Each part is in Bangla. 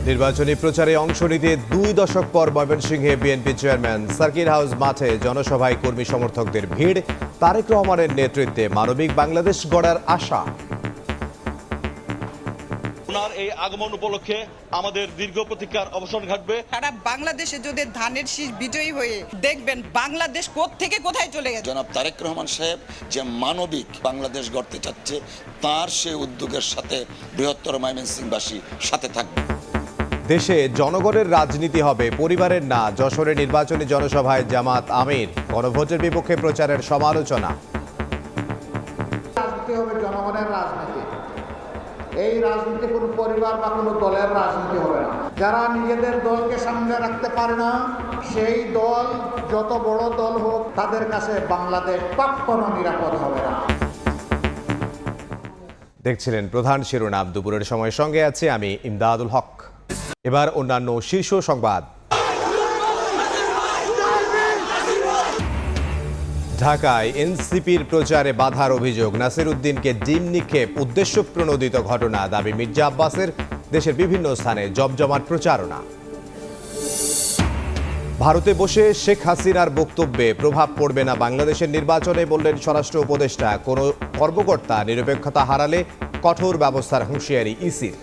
নির্বাচনী প্রচারে অংশ নিতে 2 দশক পর ময়মনসিংহে বিএনপি চেয়ারম্যান সার্কিট হাউস মাঠে জনসভায় কর্মী সমর্থকদের ভিড়। তারেক রহমানের নেতৃত্বে মানবিক বাংলাদেশ গড়ার আশা। ওনার এই আগমন উপলক্ষে আমাদের দীর্ঘ প্রতীক্ষার অবসান ঘটবে। সারা বাংলাদেশে যদি ধানের শীষ বিজয়ী হয়ে দেখবেন বাংলাদেশ থেকে কোথায় চলে গেছে। জনাব তারেক রহমান সাহেব যে মানবিক বাংলাদেশ গড়তে চাচ্ছে, তার সেই উদ্যোগের সাথে বৃহত্তর ময়মনসিংহবাসী সাথে থাকবে। দেশে জনগণের রাজনীতি হবে, পরিবারের না। যশোরে নির্বাচনী জনসভায় জামাত আমির। গণভোটের বিপক্ষে প্রচারের সমালোচনা। রাজনীতি হবে জনগণের রাজনীতি। এই রাজনীতি কোনো পরিবার বা কোনো দলের রাজনীতি হবে না। যারা নিজেদের দলকে সামনে রাখতে পারে না, সেই দল যত বড় দল হোক, তাদের কাছে বাংলাদেশ কখনো নিরাপদ হবে না। দেখছিলেন প্রধান শিরোনাম। দুপুরের সময় সঙ্গে আছে আমি ইমদাদুল হক। এবার অন্যান্য শীর্ষ সংবাদ। ঢাকায় এনসিপির প্রচারে বাধার অভিযোগ। নাসির উদ্দিনকে ডিম নিক্ষেপ উদ্দেশ্যপ্রণোদিত ঘটনা, দাবি মির্জা আব্বাসের। দেশের বিভিন্ন স্থানে জমজমাট প্রচারণা। ভারতে বসে শেখ হাসিনার বক্তব্যে প্রভাব পড়বে না বাংলাদেশের নির্বাচনে, বললেন স্বরাষ্ট্র উপদেষ্টা। কোনো কর্মকর্তা নিরপেক্ষতা হারালে কঠোর ব্যবস্থার হুঁশিয়ারি ইসির।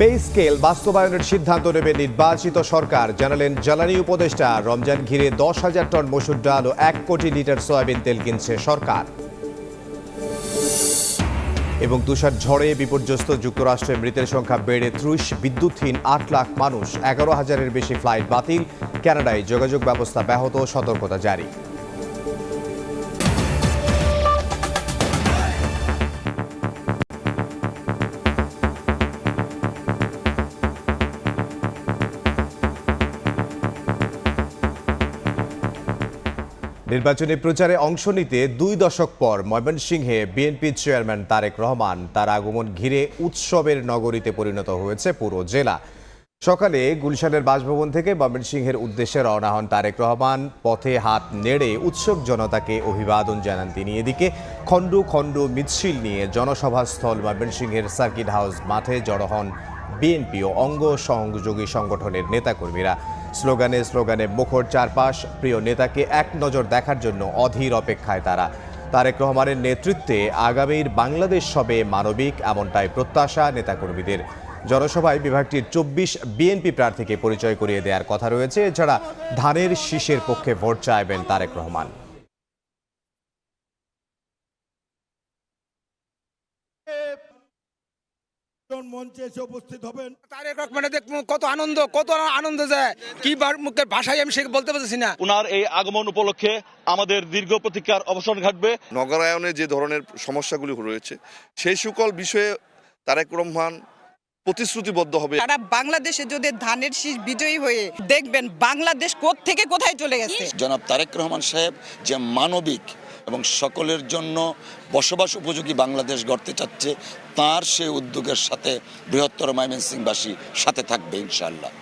পে স্কেল বাস্তবায়নের সিদ্ধান্ত নেবে নির্বাচিত সরকার, জানালেন জ্বালানি উপদেষ্টা। রমজান ঘিরে 10,000 টন মসুর ডাল ও 1 কোটি লিটার সয়াবিন তেল কিনছে সরকার। এবং তুষার ঝড়ে বিপর্যস্ত যুক্তরাষ্ট্রে মৃতের সংখ্যা বেড়ে 30, বিদ্যুৎহীন 8 লাখ মানুষ, 11,000-এর বেশি ফ্লাইট বাতিল। কানাডায় যোগাযোগ ব্যবস্থা ব্যাহত, সতর্কতা জারি। নির্বাচনী প্রচারে অংশ নিতে 2 দশক পর ময়মনসিংহে বিএনপি চেয়ারম্যান তারেক রহমান। তার আগমন ঘিরে উৎসবের নগরীতে পরিণত হয়েছে পুরো জেলা। সকালে গুলশানের বাসভবন থেকে ময়মনসিংহের উদ্দেশ্যে রওনা হন তারেক রহমান। পথে হাত নেড়ে উৎসুক জনতাকে অভিবাদন জানান তিনি। এদিকে খণ্ড খণ্ড মিছিল নিয়ে জনসভাস্থল ময়মনসিংহের সার্কিট হাউস মাঠে জড়ো হন বিএনপি ও অঙ্গ সহযোগী সংগঠনের নেতাকর্মীরা। স্লোগানে স্লোগানে মুখর চারপাশ। প্রিয় নেতাকে এক নজর দেখার জন্য অধীর অপেক্ষায় তারা। তারেক রহমানের নেতৃত্বে আগামীর বাংলাদেশ হবে মানবিক, এমনটাই প্রত্যাশা নেতাকর্মীদের। জনসভায় বিভাগটির 24 বিএনপি প্রার্থীকে পরিচয় করিয়ে দেওয়ার কথা রয়েছে। এছাড়া ধানের শীষের পক্ষে ভোট চাইবেন তারেক রহমান। মঞ্চে এসে উপস্থিত হবেন তারেক রহমানের কত আনন্দ যায়, কি মুখের ভাষায় আমি সে বলতে পারছি না। ওনার এই আগমন উপলক্ষে আমাদের দীর্ঘ প্রতীক্ষার অবসান ঘটবে। নগরায়নে যে ধরনের সমস্যাগুলি রয়েছে, সেই সকল বিষয়ে তারেক রহমান প্রতিশ্রুতিবদ্ধ হবে। সারা বাংলাদেশে যদি ধানের শীষ বিজয়ী হয়ে দেখবেন বাংলাদেশ থেকে কোথায় চলে গেছে। জনাব তারেক রহমান সাহেব যে মানবিক এবং সকলের জন্য বসবাস উপযোগী বাংলাদেশ গড়তে চাচ্ছে, তার সেই উদ্যোগের সাথে বৃহত্তর ময়মনসিংহবাসী সাথে থাকবে ইনশাআল্লাহ।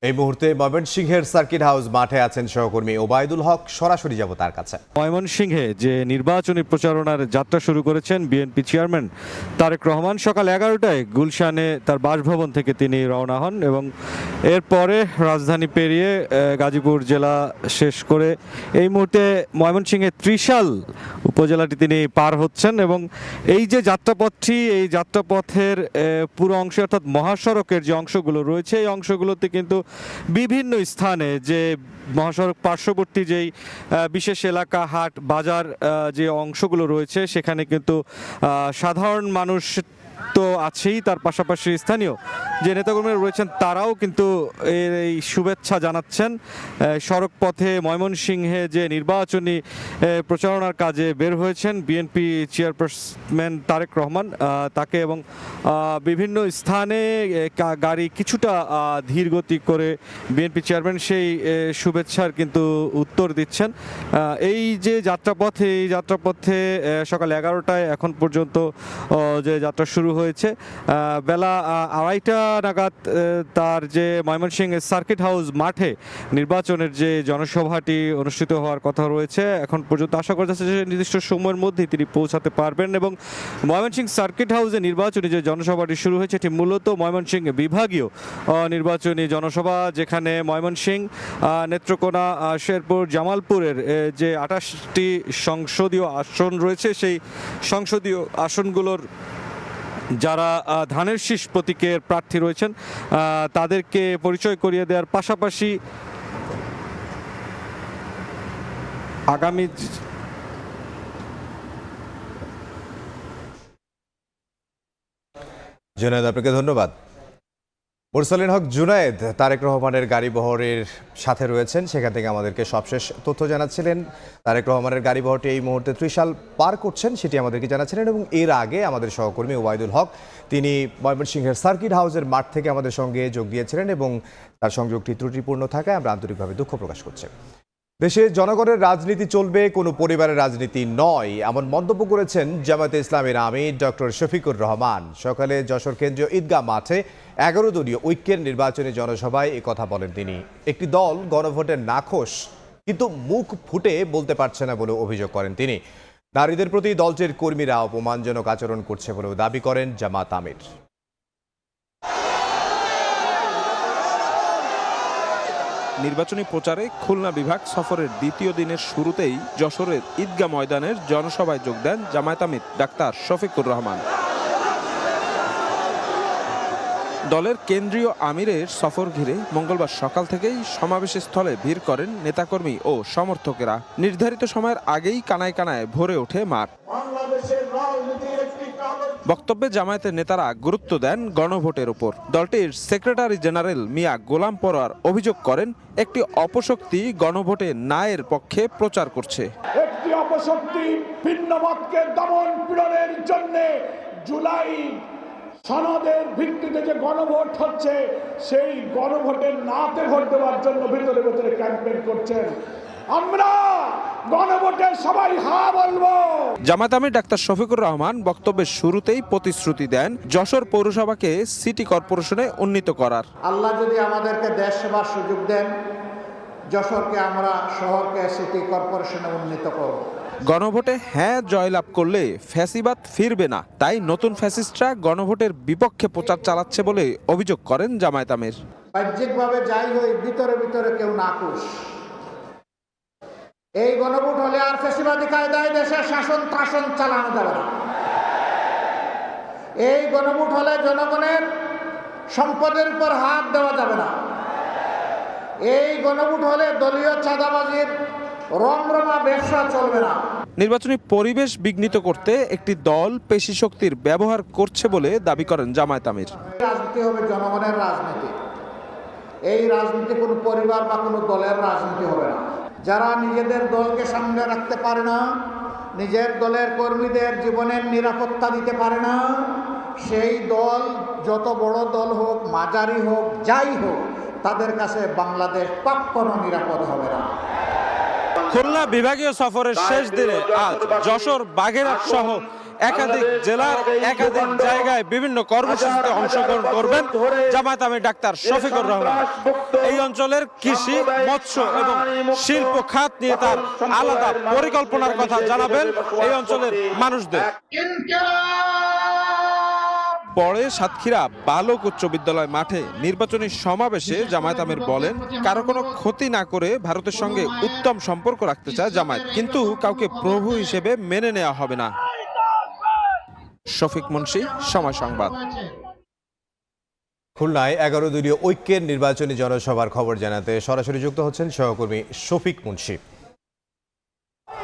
এই মুহূর্তে ময়মনসিংহের সার্কিট হাউস মাঠে আছেন সহকর্মী ওবায়দুল হক। সরাসরি যাব তার কাছে। ময়মনসিংহে যে নির্বাচনী প্রচারণার যাত্রা শুরু করেছেন বিএনপি চেয়ারম্যান তারেক রহমান, সকাল 11টায় গুলশানে তার বাসভবন থেকে তিনি রওনা হন এবং এরপরে রাজধানী পেরিয়ে গাজীপুর জেলা শেষ করে এই মুহূর্তে ময়মনসিংহে ত্রিশাল উপজেলাটি তিনি পার হচ্ছেন। এবং এই যে যাত্রাপথটি, এই যাত্রাপথের পুরো অংশ অর্থাৎ মহাসড়কের যে অংশগুলো রয়েছে, এই অংশগুলোতে কিন্তু বিভিন্ন স্থানে যে মহাসড়ক পার্শ্ববর্তী যেই বিশেষ এলাকা, হাট, বাজার যে অংশগুলো রয়েছে, সেখানে কিন্তু সাধারণ মানুষ তো আছেই, তার পাশাপাশি স্থানীয় যে নেতাকর্মীরা রয়েছেন তারাও কিন্তু এই শুভেচ্ছা জানাচ্ছেন। সড়ক পথে ময়মনসিংহে যে নির্বাচনী প্রচারণার কাজে বের হয়েছেন বিএনপি চেয়ারপারসন তারেক রহমান, তাকে এবং বিভিন্ন স্থানে গাড়ি কিছুটা ধীর গতি করে বিএনপি চেয়ারম্যান সেই শুভেচ্ছার কিন্তু উত্তর দিচ্ছেন। এই যে যাত্রাপথে, এই যাত্রাপথে সকাল 11টায় এখন পর্যন্ত যে যাত্রা শুরু হয়েছে, বেলা 2:30 নাগাদ তার যে ময়মনসিংহের সার্কিট হাউস মাঠে নির্বাচনের যে জনসভাটি অনুষ্ঠিত হওয়ার কথা রয়েছে, এখন পর্যন্ত আশা করা যাচ্ছে যে নির্দিষ্ট সময়ের মধ্যেই তিনি পৌঁছাতে পারবেন। এবং ময়মনসিংহ সার্কিট হাউসে নির্বাচনী যে জনসভাটি শুরু হয়েছে এটি মূলত ময়মনসিংহ বিভাগীয় নির্বাচনী জনসভা, যেখানে ময়মনসিংহ, নেত্রকোনা, শেরপুর, জামালপুরের যে 28টি সংসদীয় আসন রয়েছে সেই সংসদীয় আসনগুলোর যারা ধানের শীষ প্রতীকের প্রার্থী রয়েছেন তাদেরকে পরিচয় করিয়ে দেওয়ার পাশাপাশি আগামী জুনায়েদ, আপনাকে ধন্যবাদ। মুরসালিন হক জুনায়েদ তারেক রহমানের গাড়িবহরের সাথে রয়েছেন, সেখান থেকে আমাদেরকে সবশেষ তথ্য জানাচ্ছিলেন। তারেক রহমানের গাড়িবহরটি এই মুহূর্তে ত্রিশাল পার করছেন সেটি আমাদেরকে জানাচ্ছিলেন, এবং এর আগে আমাদের সহকর্মী ওবায়দুল হক তিনি ময়মনসিংহের সার্কিট হাউসের মাঠ থেকে আমাদের সঙ্গে যোগ দিয়েছিলেন, এবং তার সংযোগটি ত্রুটিপূর্ণ থাকায় আমরা আন্তরিকভাবে দুঃখ প্রকাশ করছি। দেশে জনগণের রাজনীতি চলবে, কোনো পরিবারের রাজনীতি নয়, এমন মন্তব্য করেছেন জামায়াতে ইসলামীর আমির ডক্টর শফিকুর রহমান। সকালে যশোর কেন্দ্রীয় ঈদগাহ মাঠে 11 দলীয় ঐক্যের নির্বাচনী জনসভায় কথা বলেন তিনি। একটি দল গণভোটের নাখোশ, কিন্তু মুখ ফুটে বলতে পারছে না বলে অভিযোগ করেন তিনি। নারীদের প্রতি দলটির কর্মীরা অপমানজনক আচরণ করছে বলেও দাবি করেন জামাত আমির। নির্বাচনী প্রচারে খুলনা বিভাগ সফরের দ্বিতীয় দিনের শুরুতেই যশোরের ঈদগাহ ময়দানের জনসভায় যোগ দেন জামায়াত আমির ডাক্তার শফিকুর রহমান। দলের কেন্দ্রীয় আমিরের সফর ঘিরে মঙ্গলবার সকাল থেকেই সমাবেশ স্থলে ভিড় করেন নেতাকর্মী ও সমর্থকেরা। নির্ধারিত সময়ের আগেই কানায় কানায় ভরে ওঠে মাঠ। বক্তব্যে জামায়াতের নেতারা গুরুত্ব দেন গণভোটের উপর। দলটির সেক্রেটারি জেনারেল মিয়া গোলাম পরোয়ার অভিযোগ করেন, একটি অপশক্তি গণভোটে নায়ের পক্ষে প্রচার করছে। একটি অপশক্তি ভিন্ন মতকে দমন পীড়নের জন্য জুলাই সনদের ভিত্তিতে যে গণভোট হচ্ছে সেই গণভোটের নাতে ভোট দেওয়ার জন্য ভিতরে ভিতরে ক্যাম্পেইন করছেন। আমরা গণভোটে সবাই হ্যাঁ বলবো। জামায়াত আমির ডাক্তার শফিকুর রহমান বক্তব্যের শুরুতেই প্রতিশ্রুতি দেন যশোর পৌরসভাকে সিটি কর্পোরেশনে উন্নীত করার। আল্লাহ যদি আমাদেরকে দেশ সেবার সুযোগ দেন, যশোরকে আমরা শহরকে সিটি কর্পোরেশনে উন্নীত করব। গণভোটে হ্যাঁ জয়লাভ করলে ফ্যাসিবাদ ফিরবে না, তাই নতুন ফ্যাসিস্টরা গণভোটের বিপক্ষে প্রচার চালাচ্ছে বলে অভিযোগ করেন জামায়াত আমির। বাহ্যিকভাবে যাই হই, ভিতরে ভিতরে কেউ নাখুশ। এই গণভোট হলে আর ফ্যাসিবাদী কায়দায় দেশের শাসন ত্রাসন চালানো যাবে না। এই গণভোট হলে জনগণের সম্পদের উপর হাত দেওয়া যাবে না। এই গণভোট হলে দলীয় চাঁদাবাজির রমরমা ব্যবসা চলবে না। নির্বাচনী পরিবেশ বিঘ্নিত করতে একটি দল পেশি শক্তির ব্যবহার করছে বলে দাবি করেন জামায়াত আমির। রাজনীতি হবে জনগণের রাজনীতি। এই রাজনীতি কোনো পরিবার বা কোনো দলের রাজনীতি হবে না। যারা নিজেদের দলকে সামনে রাখতে পারে না, নিজের দলের কর্মীদের জীবনের নিরাপত্তা দিতে পারে না, সেই দল যত বড় দল হোক, মাঝারি হোক, যাই হোক, তাদের কাছে বাংলাদেশ কখনো নিরাপদ হবে না। খুলনা বিভাগীয় সফরের শেষ দিনে আজ যশোর, বাগেরহাট সহ একাধিক জেলার একাধিক জায়গায় বিভিন্ন কর্মসূচিতে অংশগ্রহণ করবেন জামায়াত আমির ডাক্তার শফিকুর রহমান। এই অঞ্চলের কৃষি, মৎস্য এবং শিল্প খাত নিয়ে তার আলাদা পরিকল্পনার কথা জানাবেন এই অঞ্চলের মানুষদের। পরে সাতক্ষীরা বালক উচ্চ বিদ্যালয় মাঠে নির্বাচনী সমাবেশে জামায়াত আমির বলেন, কারো কোনো ক্ষতি না করে ভারতের সঙ্গে উত্তম সম্পর্ক রাখতে চায় জামায়াত, কিন্তু কাউকে প্রভু হিসেবে মেনে নেওয়া হবে না। শফিক মুন্সি, সময় সংবাদ। খুলনায় 11 দলীয় ঐক্যের নির্বাচনী জনসভার খবর জানাতে সরাসরি যুক্ত হচ্ছেন সহকর্মী শফিক মুন্সি।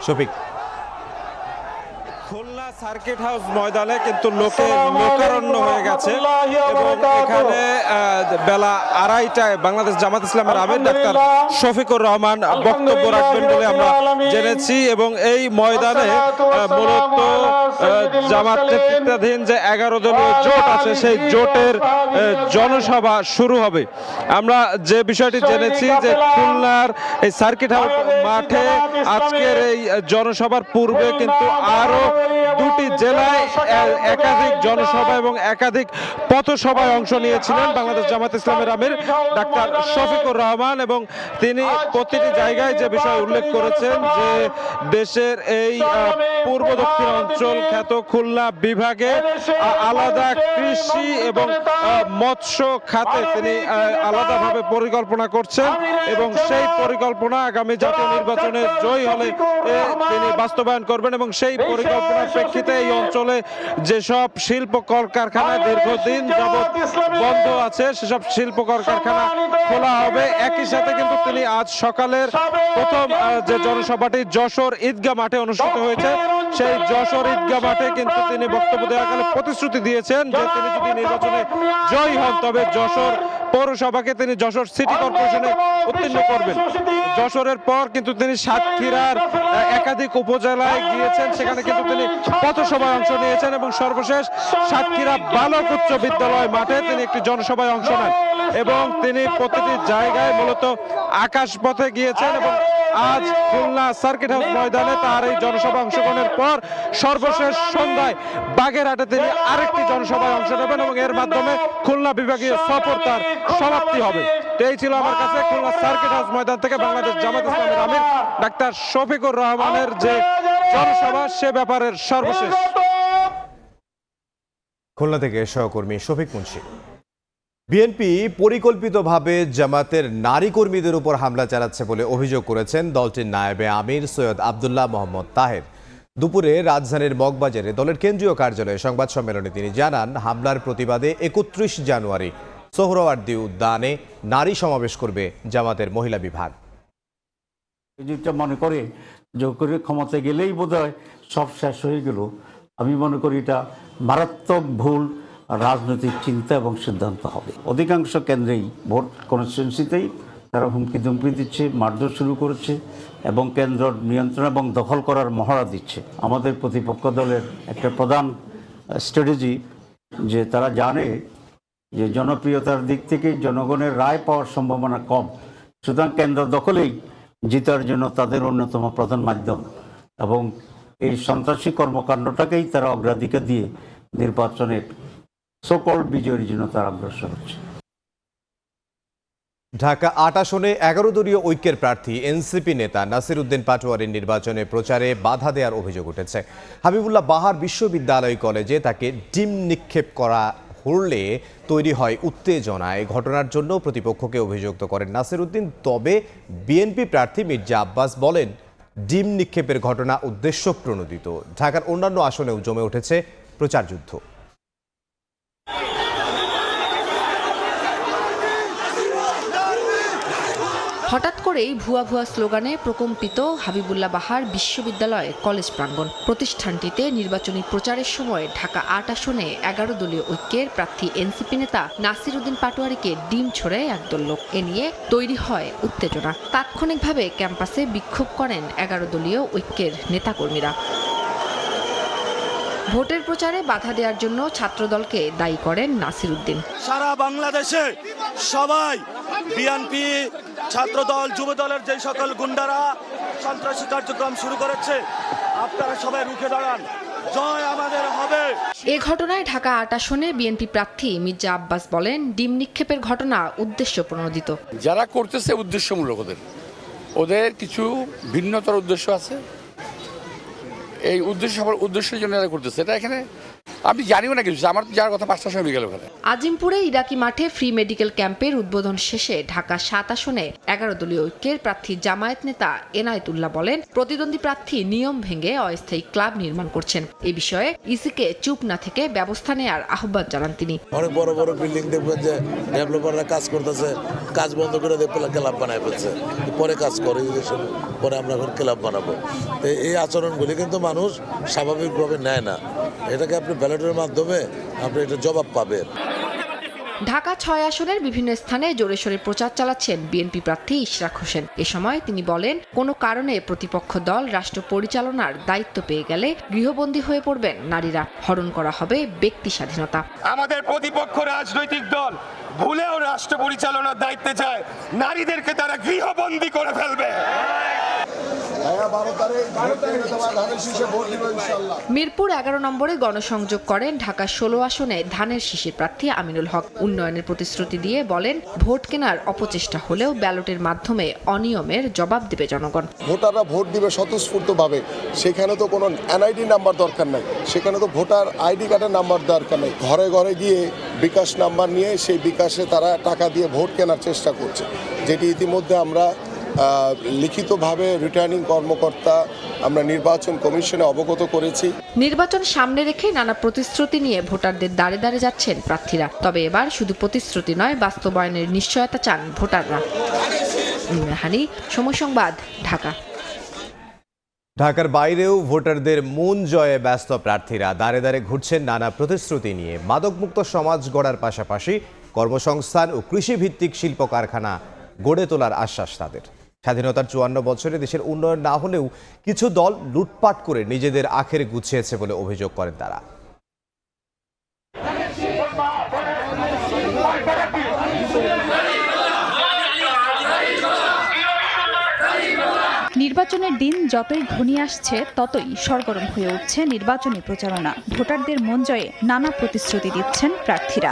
শফিক, খুলনা সার্কিট হাউস ময়দানে কিন্তু লোকারণ্য হয়ে গেছে এবং এখানে বেলা 2:30টায় বাংলাদেশ জামাত ইসলামের আমির ডাক্তার শফিকুর রহমান বক্তব্য রাখবেন বলে আমরা জেনেছি, এবং এই ময়দানে মূলত জামাত নেতৃত্বাধীন যে 11 দলীয় জোট আছে সেই জোটের জনসভা শুরু হবে। আমরা যে বিষয়টি জেনেছি যে খুলনার এই সার্কিট হাউস মাঠে আজকের এই জনসভার পূর্বে কিন্তু আরো দুটি জেলায় একাধিক জনসভা এবং একাধিক পথসভায় অংশ নিয়েছিলেন বাংলাদেশ জামাত ইসলামের আমির ডাক্তার শফিকুর রহমান, এবং তিনি প্রতিটি জায়গায় যে বিষয় উল্লেখ করেছেন যে দেশের এই পূর্ব দক্ষিণ অঞ্চল খ্যাত খুলনা বিভাগে আলাদা কৃষি এবং মৎস্য খাতে তিনি আলাদাভাবে পরিকল্পনা করছেন এবং সেই পরিকল্পনা আগামী জাতীয় নির্বাচনে জয়ী হলে তিনি বাস্তবায়ন করবেন এবং সেই পরিকল্পনার প্রেক্ষিতে এই অঞ্চলে যেসব শিল্প কলকারখানা দীর্ঘদিন যাবৎ বন্ধ আছে সেসব শিল্প কলকারখানা খোলা হবে। একই সাথে কিন্তু তিনি আজ সকালের প্রথম যে জনসভাটি যশোর ঈদগাহ মাঠে অনুষ্ঠিত হয়েছে সেই যশোর ঈদগাহ মাঠে কিন্তু তিনি বক্তব্য দেওয়াকালে প্রতিশ্রুতি দিয়েছেন যে তিনি যদি নির্বাচনে জয়ী হন তবে যশোর পৌরসভাকে তিনি যশোর সিটি কর্পোরেশনে উত্তীর্ণ করবেন। যশোরের পর কিন্তু তিনি সাতক্ষীরার একাধিক উপজেলায় গিয়েছেন, সেখানে কিন্তু তিনি পথসভায় অংশ নিয়েছেন এবং সর্বশেষ সাতক্ষীরা বালক উচ্চ বিদ্যালয় মাঠে তিনি একটি জনসভায় অংশ নেন এবং তিনি প্রতিটি জায়গায় মূলত আকাশপথে গিয়েছেন এবং আজ খুলনা সার্কিট হাউস ময়দানে তার এই জনসভা অংশগ্রহণের পর সর্বশেষ সন্ধ্যায় বাগেরহাটে তিনি আরেকটি জনসভায় অংশ নেবেন এবং এর মাধ্যমে খুলনা বিভাগীয় সফর তার সমাপ্তি হবে। এই ছিল আমার কাছে খুলনা সার্কিট হাউস ময়দান থেকে বাংলাদেশ জামাত ইসলামের আমির ডাক্তার শফিকুর রহমানের যে জনসভা সে ব্যাপারের সর্বশেষ। খুলনা থেকে সহকর্মী শফিক মুন্সি। বিএনপি পরিকল্পিতভাবে জামাতের নারী কর্মীদের উপর হামলা চালাচ্ছে বলে অভিযোগ করেছেন দলটির নায়েবে আমির সৈয়দ আব্দুল্লাহ মোহাম্মদ তাহের। দুপুরে রাজধানীর মগবাজারে দলের কেন্দ্রীয় কার্যালয়ে সংবাদ সম্মেলনে তিনি জানান, হামলার প্রতিবাদে 31 জানুয়ারি সোহরাওয়ার্দী উদ্যানে নারী সমাবেশ করবে জামাতের মহিলা বিভাগ। যেটা মনে করে যে করে ক্ষমতায় গেলেই বোধহয় সব শেষ হয়ে গেল, আমি মনে করি এটা মারাত্মক ভুল রাজনৈতিক চিন্তা এবং সিদ্ধান্ত হবে। অধিকাংশ কেন্দ্রেই ভোট কনস্টিটুয়েন্সিতেই তারা হুমকি ধুমকি দিচ্ছে, মারধর শুরু করেছে এবং কেন্দ্র নিয়ন্ত্রণ এবং দখল করার মহড়া দিচ্ছে। আমাদের প্রতিপক্ষ দলের একটা প্রধান স্ট্র্যাটেজি যে তারা জানে যে জনপ্রিয়তার দিক থেকে জনগণের রায় পাওয়ার সম্ভাবনা কম, সুতরাং কেন্দ্র দখলেই জিতার জন্য তাদের অন্যতম প্রধান মাধ্যম এবং এই সন্ত্রাসী কর্মকাণ্ডটাকেই তারা অগ্রাধিকার দিয়ে নির্বাচনে সকল বিজয়ের জন্য তারা অগ্রসর হচ্ছে। ঢাকা ৮ আসনে 11 দলীয় ঐক্যের প্রার্থী এনসিপি নেতা নাসির উদ্দিন পাটোয়ারির নির্বাচনে প্রচারে বাধা দেওয়ার অভিযোগ উঠেছে। হাবিবুল্লাহ বাহার বিশ্ববিদ্যালয় কলেজে তাকে ডিম নিক্ষেপ করা হলে তৈরি হয় উত্তেজনায়। ঘটনার জন্য প্রতিপক্ষকে অভিযুক্ত করেন নাসির উদ্দিন। তবে বিএনপি প্রার্থী মির্জা আব্বাস বলেন, ডিম নিক্ষেপের ঘটনা উদ্দেশ্য প্রণোদিত। ঢাকার অন্যান্য আসনেও জমে উঠেছে প্রচার যুদ্ধ। হঠাৎ করেই ভুয়া ভুয়া স্লোগানে প্রকম্পিত হাবিবুল্লাহ বাহার বিশ্ববিদ্যালয় কলেজ প্রাঙ্গণ। প্রতিষ্ঠানটিতে নির্বাচনী প্রচারের সময় ঢাকা ৮ আসনে 11 দলীয় ঐক্যের প্রার্থী এনসিপি নেতা নাসির উদ্দিন পাটোয়ারিকে ডিম ছোড়ে একদল লোক। এ নিয়ে তৈরি হয় উত্তেজনা। তাৎক্ষণিকভাবে ক্যাম্পাসে বিক্ষোভ করেন 11 দলীয় ঐক্যের নেতাকর্মীরা। ভোটের প্রচারে বাধা দেওয়ার জন্য ছাত্রদলকে দায়ী করেন নাসির উদ্দিন। সারা বাংলাদেশে সবাই বিএনপি, ছাত্রদল, যুবদলের যে সকল গুন্ডারা সন্ত্রাসী কার্যক্রম শুরু করেছে, আপনারা সবাই রুখে দাঁড়ান, জয় আমাদের হবে। এ ঘটনায় ঢাকা ৮ আসনে বিএনপি প্রার্থী মির্জা আব্বাস বলেন, ডিম নিক্ষেপের ঘটনা উদ্দেশ্য প্রণোদিত। যারা করতেছে উদ্দেশ্যমূলক, ওদের কিছু ভিন্নতর উদ্দেশ্য আছে। এই উদ্দেশ্যের জন্য এরা করতেছে। এটা এখানে আমি জানিও না কিছু, আমার যার কথা 5টার সময় বিকেল ওখানে। আজিমপুরে ইরাকি মাঠে ফ্রি মেডিকেল ক্যাম্পের উদ্বোধন শেষে ঢাকা ৭ আসনে 11 দলীয় ঐক্যের প্রার্থী জামায়াত নেতা এনায়েতুল্লাহ বলেন, প্রতিদ্বন্দ্বী প্রার্থী নিয়ম ভেঙে অস্থায়ী ক্লাব নির্মাণ করছেন। এ বিষয়ে ইসিকে চুপ না থেকে ব্যবস্থা নেয়ার আহ্বান জানান তিনি। অনেক বড় বড় বিল্ডিং দেখবেন যে ডেভেলপাররা কাজ করতেছে, কাজ বন্ধ করে ক্লাব বানায় ফেলছে, পরে কাজ করে পরে আমরা এখন ক্লাব বানাবো। এই আচরণগুলি কিন্তু মানুষ স্বাভাবিকভাবে নেয় না। এটাকে আপনি ব্যালটের মাধ্যমে আপনি এটা জবাব পাবেন। ঢাকা ৬ আসনের বিভিন্ন স্থানে জোরে সোরে প্রচার চালাচ্ছেন বিএনপি প্রার্থী ইশরাক হোসেন। এ সময় তিনি বলেন, কোনো কারণে প্রতিপক্ষ দল রাষ্ট্র পরিচালনার দায়িত্ব পেয়ে গেলে গৃহবন্দী হয়ে পড়বেন নারীরা, হরণ করা হবে ব্যক্তি স্বাধীনতা। আমাদের প্রতিপক্ষ রাজনৈতিক দল ভুলেও রাষ্ট্র পরিচালনার দায়িত্বে যায়, নারীদেরকে তারা গৃহবন্দী করে ফেলবে। মিরপুর ১১ নম্বরে গণসংযোগ করেন ঢাকা ১৬ আসনে ধানের শীষের প্রার্থী আমিনুল হক। উন্নয়নের প্রতিশ্রুতি দিয়ে বলেন, ভোট কেনার অপচেষ্টা হলেও ব্যালটের মাধ্যমে অনিয়মের জবাব দেবে জনগণ। ভোটাররা ভোট দিবে স্বতঃস্ফূর্তভাবে, সেখানে তো কোনো এনআইডি নাম্বার দরকার নাই, সেখানে তো ভোটার আইডি কার্ডের নাম্বার দরকার নেই। ঘরে ঘরে গিয়ে বিকাশ নাম্বার নিয়ে সেই বিকাশে তারা টাকা দিয়ে ভোট কেনার চেষ্টা করছে, যেটি ইতিমধ্যে আমরা লিখিতভাবে রিটার্নিং কর্মকর্তা আমরা নির্বাচন কমিশনে অবগত করেছি। নির্বাচন সামনে রেখে নানা প্রতিশ্রুতি নিয়ে ভোটারদের দ্বারে দ্বারে যাচ্ছেন প্রার্থীরা। তবে এবার শুধু প্রতিশ্রুতি নয়, বাস্তবায়নের নিশ্চয়তা চান ভোটাররা। হানি, সময় সংবাদ, ঢাকা। ঢাকার বাইরেও ভোটারদের মন জয়ে ব্যস্ত প্রার্থীরা দ্বারে দ্বারে ঘুরছেন নানা প্রতিশ্রুতি নিয়ে। মাদকমুক্ত সমাজ গড়ার পাশাপাশি কর্মসংস্থান ও কৃষিভিত্তিক শিল্প কারখানা গড়ে তোলার আশ্বাস তাদের। স্বাধীনতার ৫৪ বছরে দেশের উন্নয়ন না হলেও কিছু দল লুটপাট করে নিজেদের আখেরে গুছিয়েছে বলে অভিযোগ করেন তারা। নির্বাচনের দিন যতই ঘনিয়ে আসছে ততই সরগরম হয়ে উঠছে নির্বাচনী প্রচারণা। ভোটারদের মন জয়ে নানা প্রতিশ্রুতি দিচ্ছেন প্রার্থীরা।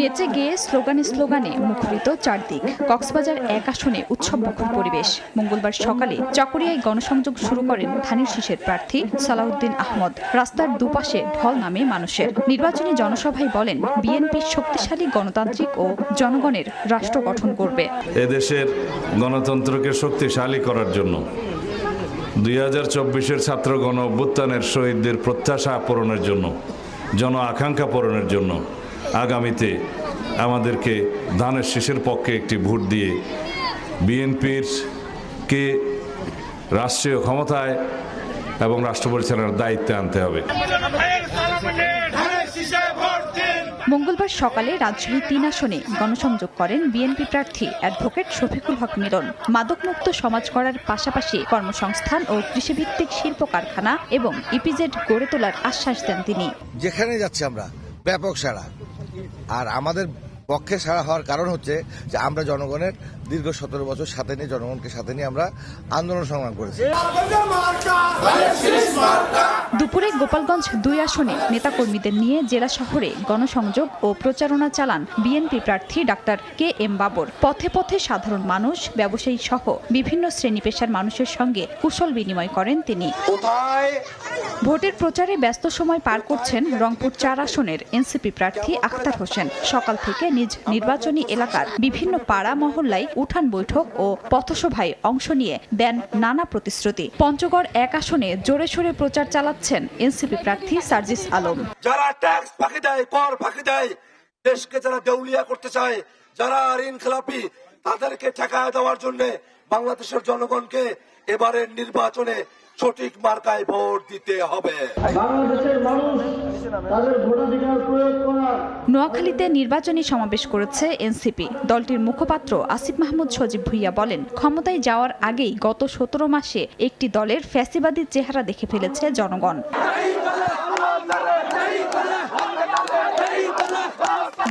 নেচে গেয়ে স্লোগানে স্লোগানে মুখরিত চারদিক। কক্সবাজার ১ আসনে উৎসবমুখর পরিবেশ। মঙ্গলবার সকালে চকরিয়ায় গণসংযোগ শুরু করেন ধানের শীষের প্রার্থী সালাউদ্দিন আহমদ। রাস্তার দুপাশে ঢল নামে মানুষের। নির্বাচনী জনসভায় বলেন, বিএনপি শক্তিশালী গণতান্ত্রিক ও জনগণের রাষ্ট্র গঠন করবে। এদেশের গণতন্ত্রকে শক্তিশালী করার জন্য ২০২৪-এর ছাত্র গণ অভ্যুত্থানের শহীদদের প্রত্যাশা পূরণের জন্য, জন আকাঙ্ক্ষা পূরণের জন্য আগামীতে আমাদেরকে ধানের শীষের পক্ষে একটি ভোট দিয়ে বিএনপির কে রাষ্ট্রীয় ক্ষমতায় এবং রাষ্ট্র পরিচালনার দায়িত্বে আনতে হবে। মঙ্গলবার সকালে রাজশাহী ৩ আসনে গণসংযোগ করেন বিএনপি প্রার্থী অ্যাডভোকেট শফিকুল হক মিলন। মাদকমুক্ত সমাজ গড়ার পাশাপাশি কর্মসংস্থান ও কৃষিভিত্তিক শিল্প কারখানা এবং ইপিজেড গড়ে তোলার আশ্বাস দেন তিনি। যেখানে যাচ্ছি আমরা ব্যাপক সাড়া, আর আমাদের পক্ষে সাড়া হওয়ার কারণ হচ্ছে যে আমরা জনগণের দীর্ঘ ১৭ বছর সাথে নিয়ে, জনগণকে সাথে নিয়ে আমরা আন্দোলন সংগ্রাম করেছি। দুপুরে গোপালগঞ্জ ২ আসনে নেতাকর্মীদের নিয়ে জেলা শহরে গণসংযোগ ও প্রচারণা চালান বিএনপি প্রার্থী ডাক্তার KM বাবর। পথে পথে সাধারণ মানুষ, ব্যবসায়ী সহ বিভিন্ন শ্রেণী পেশার মানুষের সঙ্গে কুশল বিনিময় করেন তিনি। ভোটের প্রচারে ব্যস্ত সময় পার করছেন রংপুর ৪ আসনের এনসিপি প্রার্থী আখতার হোসেন। সকাল থেকে নিজ নির্বাচনী এলাকার বিভিন্ন পাড়া মহল্লায় উঠান বৈঠক ও পথসভায় অংশ নিয়ে দেন নানা প্রতিশ্রুতি। পঞ্চগড় ১ আসনে জোরে সোরে প্রচার চালাচ্ছেন এনসিপি প্রার্থী সার্জিস আলম। যারা ট্যাক্স ফাঁকি দেয়, কর ফাঁকি দেয়, দেশকে যারা দেউলিয়া করতে চায়, যারা ঋণ খেলাপি, তাদেরকে ঠেকায় দেওয়ার জন্য বাংলাদেশের জনগণকে এবারের নির্বাচনে সঠিক মার্কায় ভোট দিতে হবে। নোয়াখালীতে নির্বাচনী সমাবেশ করেছে এনসিপি। দলটির মুখপাত্র আসিফ মাহমুদ সজীব ভুইয়া বলেন, ক্ষমতায় যাওয়ার আগেই গত ১৭ মাসে একটি দলের ফ্যাসিবাদী চেহারা দেখে ফেলেছে জনগণ।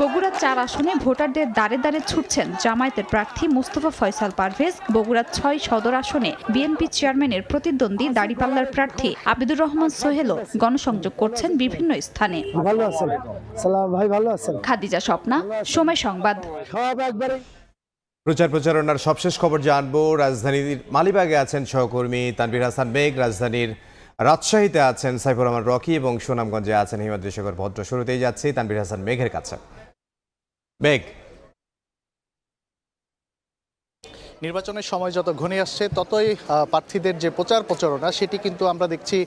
বগুড়া ৪ আসনে ভোটারদের দ্বারে দ্বারে ছুটছেন জামায়াতের প্রার্থী মুস্তফা ফয়সাল পারভেজ। বগুড়া ৬ সদর আসনে বিএনপি চেয়ারম্যানের প্রতিদ্বন্দ্বী দাড়িপাল্লার প্রার্থী আবিদুর রহমান সোহেলও গণসংযোগ করছেন বিভিন্ন স্থানে। খাদিজা স্বপ্না, সময় সংবাদ। প্রচারণার সবশেষ খবর জানবো। রাজধানীর মালিবাগে আছেন সহকর্মী তানভীর হাসান মেঘ, রাজধানীর রাজশাহীতে আছেন সাইফুর রহমান রকি এবং সুনামগঞ্জে আছেন হিমাদ্রি শেখর ভদ্র। শুরুতেই যাচ্ছি তানভীর হাসান মেঘের কাছে। মেঘ, নির্বাচনের সময় যত ঘনিয়ে আসছে ততই প্রার্থীদের যে প্রচারণা সেটি কিন্তু আমরা দেখছি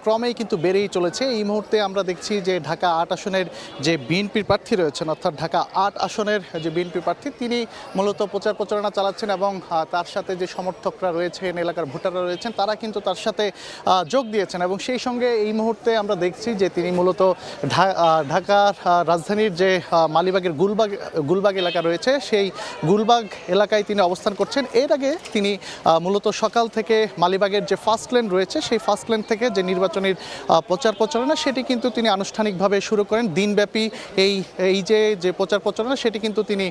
ক্রমেই কিন্তু বেড়েই চলেছে। এই মুহূর্তে আমরা দেখছি যে ঢাকা ৮ আসনের যে বিএনপির প্রার্থী রয়েছেন, অর্থাৎ ঢাকা ৮ আসনের যে বিএনপি প্রার্থী, তিনি মূলত প্রচারণা চালাচ্ছেন এবং তার সাথে যে সমর্থকরা রয়েছেন, এলাকার ভোটাররা রয়েছেন, তারা কিন্তু তার সাথে যোগ দিয়েছেন। এবং সেই সঙ্গে এই মুহূর্তে আমরা দেখছি যে তিনি মূলত ঢাকার রাজধানীর যে মালিবাগের গুলবাগ এলাকা রয়েছে, সেই গুলবাগ এলাকায় তিনি অবস্থান করছেন করছেন। এর আগে তিনি মূলত সকাল থেকে মালিবাগের যে ফার্স্ট লেন রয়েছে সেই ফার্স্ট লেন থেকে যে নির্বাচনের প্রচার প্রচারণা সেটি কিন্তু তিনি আনুষ্ঠানিকভাবে শুরু করেন। দিনব্যাপী এই যে প্রচার প্রচারণা সেটি কিন্তু তিনি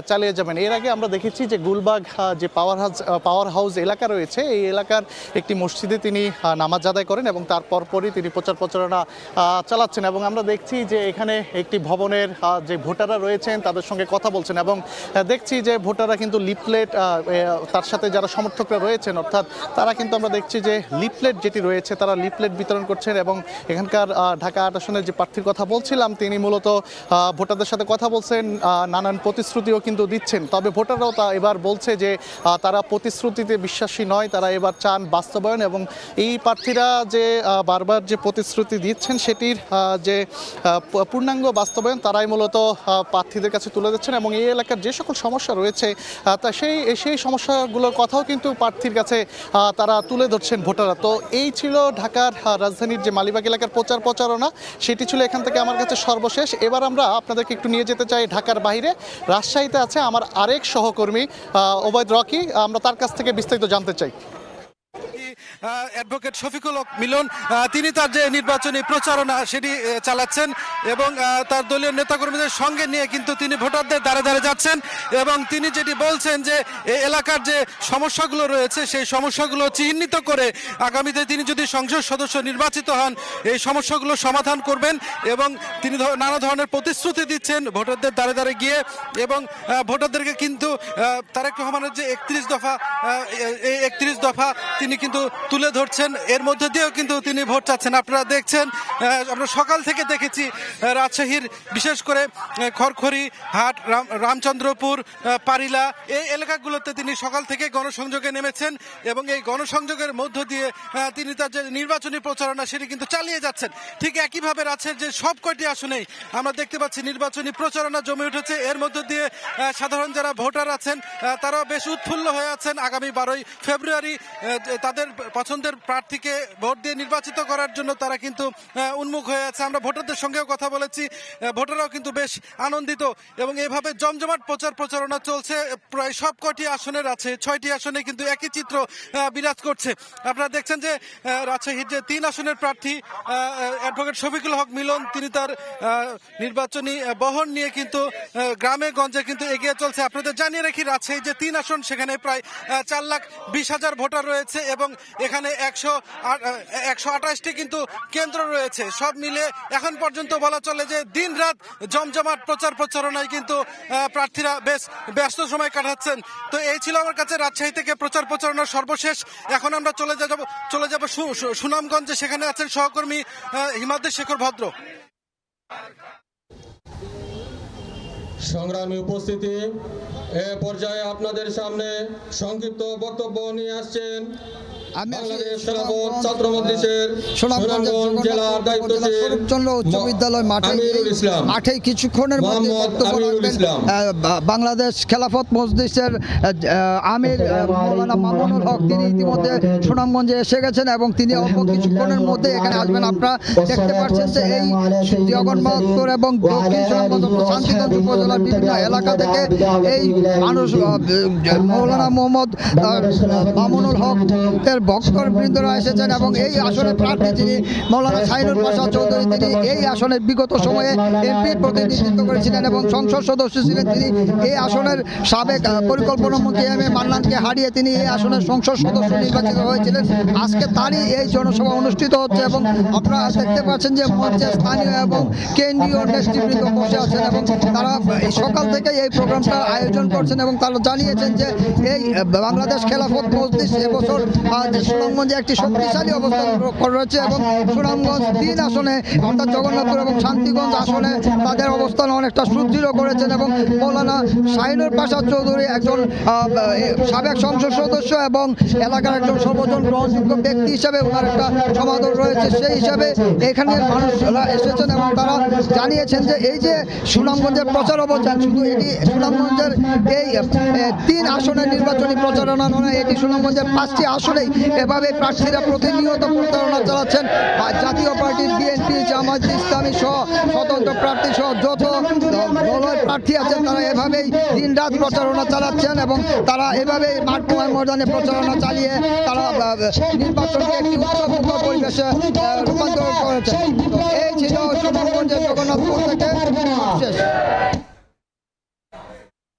চালিয়ে যাবেন। এর আগে আমরা দেখেছি যে গুলবাগ যে পাওয়ার হাউস এলাকা রয়েছে এই এলাকার একটি মসজিদে তিনি নামাজ আদায় করেন এবং তার পরপরই তিনি প্রচার প্রচারণা চালাচ্ছেন এবং আমরা দেখছি যে এখানে একটি ভবনের যে ভোটাররা রয়েছেন তাদের সঙ্গে কথা বলছেন এবং দেখছি যে ভোটাররা কিন্তু লিফলেট তার সাথে যারা সমর্থকরা রয়েছেন অর্থাৎ তারা কিন্তু আমরা দেখছি যে লিফলেট যেটি রয়েছে তারা লিফলেট বিতরণ করছেন এবং এখানকার ঢাকা ৮ আসনের যে প্রার্থীর কথা বলছিলাম তিনি মূলত ভোটারদের সাথে কথা বলছেন, নানান প্রতিশ্রুতিও কিন্তু দিচ্ছেন। তবে ভোটাররাও এবার বলছে যে তারা প্রতিশ্রুতিতে বিশ্বাসী নয়, তারা এবার চান বাস্তবায়ন এবং এই প্রার্থীরা যে বারবার যে প্রতিশ্রুতি দিচ্ছেন সেটির যে পূর্ণাঙ্গ বাস্তবায়ন তারাই মূলত প্রার্থীদের কাছে তুলে দিচ্ছেন এবং এই এলাকার যে সকল সমস্যা রয়েছে তা সেই সমস্যাগুলোর কথাও কিন্তু প্রার্থীর কাছে তারা তুলে ধরছেন ভোটাররা। তো এই ছিল ঢাকার রাজধানীর যে মালিবাগ এলাকার প্রচার প্রচারণা, সেটি ছিল এখান থেকে আমার কাছে সর্বশেষ। এবার আমরা আপনাদেরকে একটু নিয়ে যেতে চাই ঢাকার বাইরে। রাজশাহীতে আছে আমার আরেক সহকর্মী ওবায়দ রকি, আমরা তার কাছ থেকে বিস্তারিত জানতে চাই। অ্যাডভোকেট শফিকুল হক মিলন তিনি তার যে নির্বাচনী প্রচারণা সেটি চালাচ্ছেন এবং তার দলীয় নেতাকর্মীদের সঙ্গে নিয়ে কিন্তু তিনি ভোটারদের দ্বারে দ্বারে যাচ্ছেন এবং তিনি যেটি বলছেন যে এই এলাকার যে সমস্যাগুলো রয়েছে সেই সমস্যাগুলো চিহ্নিত করে আগামীতে তিনি যদি সংসদ সদস্য নির্বাচিত হন এই সমস্যাগুলো সমাধান করবেন এবং তিনি নানা ধরনের প্রতিশ্রুতি দিচ্ছেন ভোটারদের দ্বারে দ্বারে গিয়ে এবং ভোটারদেরকে কিন্তু তারেক রহমানের যে 31 দফা এই 31 দফা তিনি কিন্তু তুলে ধরছেন, এর মধ্যে দিয়েও কিন্তু তিনি ভোট চাচ্ছেন। আপনারা দেখছেন আমরা সকাল থেকে দেখেছি রাজশাহীর বিশেষ করে খড়খড়ি হাট, রামচন্দ্রপুর, পারিলা এই এলাকাগুলোতে তিনি সকাল থেকে গণসংযোগে নেমেছেন এবং এই গণসংযোগের মধ্য দিয়ে তিনি তার যে নির্বাচনী প্রচারণা সেটি কিন্তু চালিয়ে যাচ্ছেন। ঠিক একইভাবে রাজশাহীর যে সব কয়টি আসনেই আমরা দেখতে পাচ্ছি নির্বাচনী প্রচারণা জমে উঠেছে। এর মধ্য দিয়ে সাধারণ যারা ভোটার আছেন তারাও বেশ উৎফুল্ল হয়ে আছেন। আগামী 12ই ফেব্রুয়ারি তাদের পছন্দের প্রার্থীকে ভোট দিয়ে নির্বাচিত করার জন্য তারা কিন্তু উন্মুখ হয়ে আছে। আমরা ভোটারদের সঙ্গেও কথা বলেছি, ভোটাররাও কিন্তু বেশ আনন্দিত এবং এভাবে জমজমাট প্রচার প্রচারণা চলছে। প্রায় সব কটি আসনের আছে, 6টি আসনে কিন্তু একই চিত্র বিরাজ করছে। আপনারা দেখছেন যে রাজশাহীর যে 3 আসনের প্রার্থী অ্যাডভোকেট শফিকুল হক মিলন তিনি তার নির্বাচনী বহন নিয়ে কিন্তু গ্রামে গঞ্জে কিন্তু এগিয়ে চলছে। আপনাদের জানিয়ে রাখি রাজশাহীর যে 3 আসন সেখানে প্রায় 4,20,000 ভোটার রয়েছে এবং এখানে 128টি কিন্তু কেন্দ্র রয়েছে। সব মিলে এখন পর্যন্ত বলা চলে যে দিন রাত জমজমাট প্রচার প্রচারণায় কিন্তু প্রার্থীরা বেশ ব্যস্ত সময় কাটাচ্ছেন। তো এই ছিল আমার কাছে রাজশাহী থেকে প্রচার প্রচারণার সর্বশেষ। এখন আমরা চলে যাব সুনামগঞ্জে, সেখানে আছেন সহকর্মী হিমাদ্রি শেখর ভদ্র। সংগ্রামী উপস্থিতি, এ পর্যায়ে আপনাদের সামনে সংক্ষিপ্ত বক্তব্য নিয়ে আসছেন বাংলাদেশ খেলাফত ছাত্র মজলিসের সুনামগঞ্জ জেলার দায়িত্বশীল স্বরূপচন্দ্র উচ্চ বিদ্যালয় মাঠে কিছুক্ষণের মধ্যে বক্তব্য রাখবেন বাংলাদেশ খেলাফত মজলিসের আমির মাওলানা মামুনুল হক। তিনি ইতিমধ্যে সুনামগঞ্জে এসে গেছেন এবং তিনি অল্প কিছুক্ষণের মধ্যে এখানে আসবেন। আপনারা দেখতে পাচ্ছেন যে এই জগন্নাথপুর এবং দক্ষিণ সুনামগঞ্জ শান্তিগঞ্জ উপজেলার বিভিন্ন এলাকা থেকে এই মানুষ মাওলানা মোহাম্মদ মামুনুল হক ভক্তবৃন্দরা এসেছেন এবং এই আসনের প্রার্থী যিনি মাওলানা শাহিনুর পাশা চৌধুরী, তিনি এই আসনের বিগত সময়ে এমপির প্রতিনিধিত্ব করেছিলেন এবং সংসদ সদস্য ছিলেন। তিনি এই আসনের সাবেক পরিকল্পনা মন্ত্রী এম এ মান্নানকে হারিয়ে তিনি এই আসনের সংসদ সদস্য নির্বাচিত হয়েছিলেন। আজকে তারই এই জনসভা অনুষ্ঠিত হচ্ছে এবং আপনারা দেখতে পাচ্ছেন যে মঞ্চে স্থানীয় এবং কেন্দ্রীয় নেতৃবৃন্দ বসে আছেন এবং তারা সকাল থেকে এই প্রোগ্রামটা আয়োজন করছেন এবং তারা জানিয়েছেন যে এই বাংলাদেশ খেলাফত মজলিস এবছর সুনামগঞ্জে একটি শক্তিশালী অবস্থান রয়েছে এবং সুনামগঞ্জ 3 আসনে অর্থাৎ জগন্নাথপুর এবং শান্তিগঞ্জ আসনে তাদের অবস্থান অনেকটা সুদৃঢ় করেছেন এবং মৌলানা শাহিনুর পাশা চৌধুরী একজন সাবেক সংসদ সদস্য এবং এলাকার একজন সর্বজন গ্রহণযোগ্য ব্যক্তি হিসাবে ওনার একটা সমাদর রয়েছে। সেই হিসাবে এখানের মানুষরা এসেছেন এবং তারা জানিয়েছেন যে এই যে সুনামগঞ্জের প্রচার অভিযান শুধু এটি সুনামগঞ্জের এই 3 আসনের নির্বাচনী প্রচারণা নয়, এটি সুনামগঞ্জের 5টি আসনেই এভাবে প্রার্থীরা প্রতিনিয়ত প্রচারণা চালাচ্ছেন। জাতীয় পার্টি, বিএনপি, জামাত, জামায়াতে ইসলামী সহ স্বতন্ত্র প্রার্থী সহ যত দলের প্রার্থী আছেন তারা এভাবেই দিনরাত প্রচারণা চালাচ্ছেন এবং তারা এভাবেই মাঠ ময়দানে প্রচারণা চালিয়ে তারা নির্বাচনকে একটি উৎসবমুখর পরিবেশে রূপান্তর করেছে। এই ছিল সুনামগঞ্জের জগন্নাথপুর থেকে শেষ।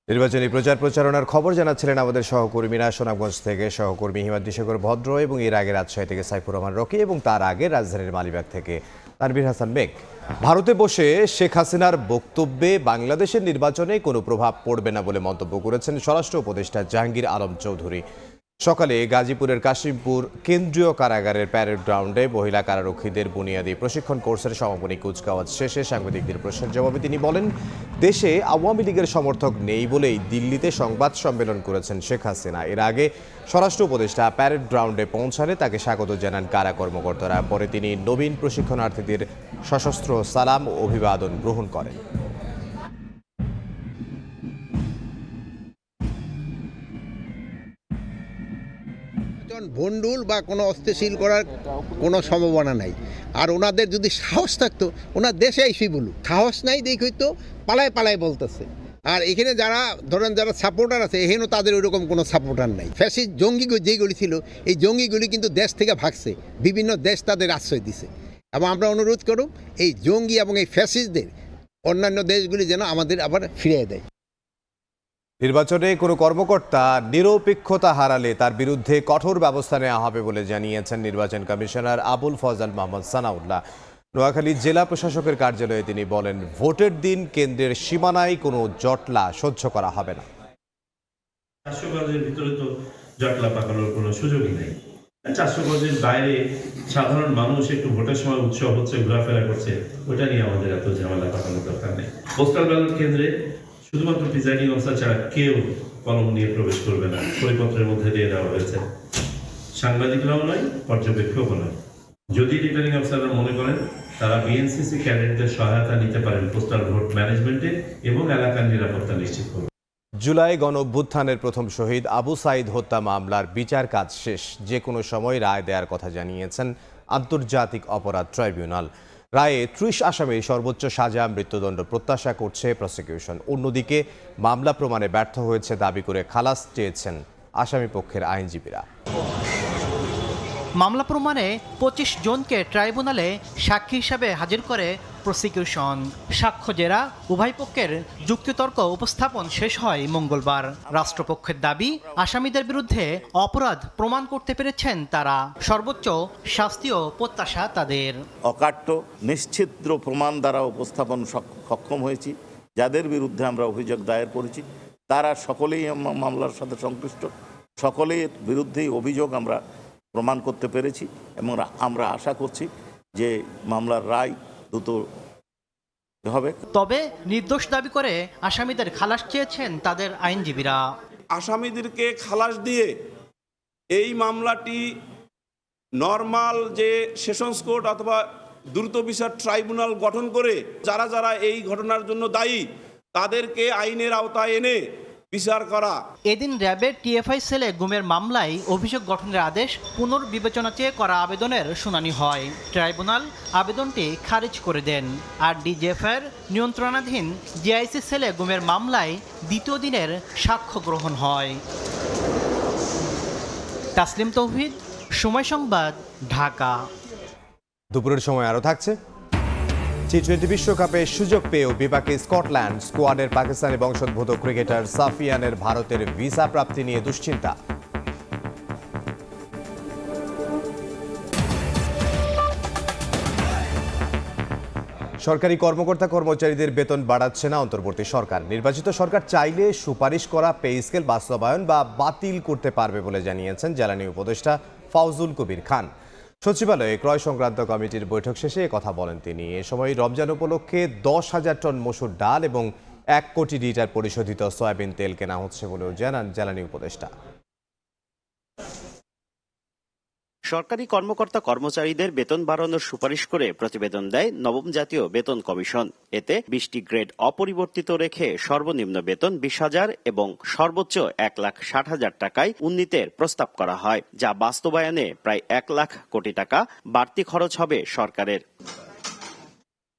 নির্বাচনী প্রচারণার খবর জানাচ্ছিলেন আমাদের সহকর্মীরা। সুনামগঞ্জ থেকে সহকর্মী হিমাদ্রি শেখর ভদ্র এবং এর আগে রাজশাহী থেকে সাইফুর রহমান রকি এবং তার আগে রাজধানীর মালিবাগ থেকে তানভীর হাসান মেঘ। ভারতে বসে শেখ হাসিনার বক্তব্যে বাংলাদেশের নির্বাচনে কোনো প্রভাব পড়বে না বলে মন্তব্য করেছেন স্বরাষ্ট্র উপদেষ্টা জাহাঙ্গীর আলম চৌধুরী। সকালে গাজীপুরের কাশিমপুর কেন্দ্রীয় কারাগারের প্যারেড গ্রাউন্ডে মহিলা কারারক্ষীদের বুনিয়াদী প্রশিক্ষণ কোর্সের সমাপনী কুচকাওয়াজ শেষে সাংবাদিকদের প্রশ্নের জবাবে তিনি বলেন, দেশে আওয়ামী লীগের সমর্থক নেই বলেই দিল্লিতে সংবাদ সম্মেলন করেছেন শেখ হাসিনা। এর আগে স্বরাষ্ট্র উপদেষ্টা প্যারেড গ্রাউন্ডে পৌঁছালে তাকে স্বাগত জানান কারা কর্মকর্তারা। পরে তিনি নবীন প্রশিক্ষণার্থীদের সশস্ত্র সালাম ও অভিবাদন গ্রহণ করেন। ভণ্ডুল বা কোনো অস্থিতিশীল করার কোনো সম্ভাবনা নাই। আর ওনাদের যদি সাহস থাকতো ওনার দেশে এসেই বলুক, সাহস নাই দেখই তো পালায় পালায় বলতেছে। আর এখানে যারা ধরেন যারা সাপোর্টার আছে এখানেও তাদের ওইরকম কোনো সাপোর্টার নাই। ফ্যাসিস্ট জঙ্গি যেগুলি ছিল এই জঙ্গিগুলি কিন্তু দেশ থেকে ভাগছে, বিভিন্ন দেশ তাদের আশ্রয় দিছে। এবং আমরা অনুরোধ করব এই জঙ্গি এবং এই ফ্যাসিস্টদের অন্যান্য দেশগুলি যেন আমাদের আবার ফিরিয়ে দেয়। নির্বাচনে কোনো কর্মকর্তা নিরপেক্ষতা হারালে তার বিরুদ্ধে কঠোর ব্যবস্থা নেওয়া হবে বলে জানিয়েছেন নির্বাচন কমিশনার আবুল ফজল মোহাম্মদ সানাউল্লাহ। নোয়াখালী জেলা প্রশাসকের কার্যালয়ে তিনি বলেন, ভোটের দিন কেন্দ্রের সীমানায় কোনো জটলা সহ্য করা হবে না। 400 গজের ভিতরে তো জটলা পাকানোর কোনো সুযোগই নেই। 400 গজের বাইরে সাধারণ মানুষ একটু ভোটের সময় উৎসব হচ্ছে, ঘোরাফেরা করছে, ওটা নিয়ে আমাদের এত ঝামেলা পাকানোর দরকার নেই। পোস্টাল ব্যালট কেন্দ্রে শুধুমাত্র প্রিজাইডিং অফিসার ছাড়া কেউ কলম নিয়ে প্রবেশ করবে না, পরিপত্রের মধ্যে দিয়ে দেওয়া হয়েছে। সাংবাদিকরাও নয়, পর্যবেক্ষকও নয়। যদি রিটার্নিং অফিসাররা মনে করেন তারা বিএনসিসি ক্যাডেটদের সহায়তা নিতে পারেন পোস্টাল ভোট ম্যানেজমেন্টে এবং এলাকার নিরাপত্তা নিশ্চিত করবে। জুলাই গণ অভ্যুত্থানের প্রথম শহীদ আবু সাইদ হত্যা মামলার বিচার কাজ শেষ, যে কোনো সময় রায় দেওয়ার কথা জানিয়েছেন আন্তর্জাতিক অপরাধ ট্রাইব্যুনাল। রায়ে 30 আসামির সর্বোচ্চ সাজা, মৃত্যুদণ্ড প্রত্যাশা করছে প্রসিকিউশন। অন্যদিকে মামলা প্রমাণে ব্যর্থ হয়েছে দাবি করে খালাস চেয়েছেন আসামি পক্ষের আইনজীবীরা। মামলা প্রমাণে 25 জনকে ট্রাইব্যুনালে সাক্ষী হিসাবে হাজির করে প্রসিকিউশন। সাক্ষ্য জেরা, উভয় পক্ষের যুক্তিতর্ক উপস্থাপন শেষ হয় মঙ্গলবার। রাষ্ট্রপক্ষের দাবি, আসামিদের বিরুদ্ধে অপরাধ প্রমাণ করতে পেরেছেন তারা, সর্বোচ্চ শাস্তিও প্রত্যাশা তাদের। অকাট্য নিশ্চিদ্র প্রমাণ দ্বারা উপস্থাপন সক্ষম হয়েছি। যাদের বিরুদ্ধে আমরা অভিযোগ দায়ের করেছি তারা সকলেই মামলার সাথে সংশ্লিষ্ট, সকলের বিরুদ্ধেই অভিযোগ আমরা প্রমাণ করতে পেরেছি এবং আমরা আশা করছি যে মামলার রায় দ্রুত হবে। তবে নির্দোষ দাবি করে আসামিদের খালাস চেয়েছেন তাদের আইনজীবীরা। আসামিদেরকে খালাস দিয়ে এই মামলাটি নরমাল যে সেশনস কোর্ট অথবা দ্রুত বিচার ট্রাইব্যুনাল গঠন করে যারা যারা এই ঘটনার জন্য দায়ী তাদেরকে আইনের আওতায় এনে বিচার করা। এদিন র্যাবের টিএফআই সেলে গুমের মামলায় অভিযোগ গঠনের আদেশ পুনর্বিবেচনা চেয়ে করা আবেদনের শুনানি হয়। ট্রাইব্যুনাল আবেদনটি খারিজ করে দেন। আর ডিজিএফের নিয়ন্ত্রণাধীন জিআইসি সেলে গুমের মামলায় দ্বিতীয় দিনের সাক্ষ্য গ্রহণ হয়। তাসলিম তৌহিদ, সময় সংবাদ, ঢাকা। দুপুরের সময় আরও থাকছে। টি-20 বিশ্বকাপে সুযোগ পেয়েও বিপাকে স্কটল্যান্ড স্কোয়াডের পাকিস্তানি বংশোদ্ভূত ক্রিকেটার সাফিয়ানের ভারতের ভিসা প্রাপ্তি নিয়ে দুশ্চিন্তা। সরকারি কর্মকর্তা কর্মচারীদের বেতন বাড়াচ্ছে না অন্তর্বর্তী সরকার। নির্বাচিত সরকার চাইলে সুপারিশ করা পে স্কেল বাস্তবায়ন বা বাতিল করতে পারবে বলে জানিয়েছেন জ্বালানি উপদেষ্টা ফাউজুল কবির খান। সচিবালয়ে ক্রয় সংক্রান্ত কমিটির বৈঠক শেষে কথা বলেন তিনি। এ সময় রমজান উপলক্ষে 10,000 টন মসুর ডাল এবং 1 কোটি লিটার পরিশোধিত সয়াবিন তেল কেনা হচ্ছে বলেও জানান জ্বালানি উপদেষ্টা। সরকারি কর্মকর্তা কর্মচারীদের বেতন বাড়ানোর সুপারিশ করে প্রতিবেদন দেয় নবম জাতীয় বেতন কমিশন। এতে 20টি গ্রেড অপরিবর্তিত রেখে সর্বনিম্ন বেতন 20,000 এবং সর্বোচ্চ 1,60,000 টাকায় উন্নীতের প্রস্তাব করা হয়, যা বাস্তবায়নে প্রায় 1 লাখ কোটি টাকা বাড়তি খরচ হবে সরকারের।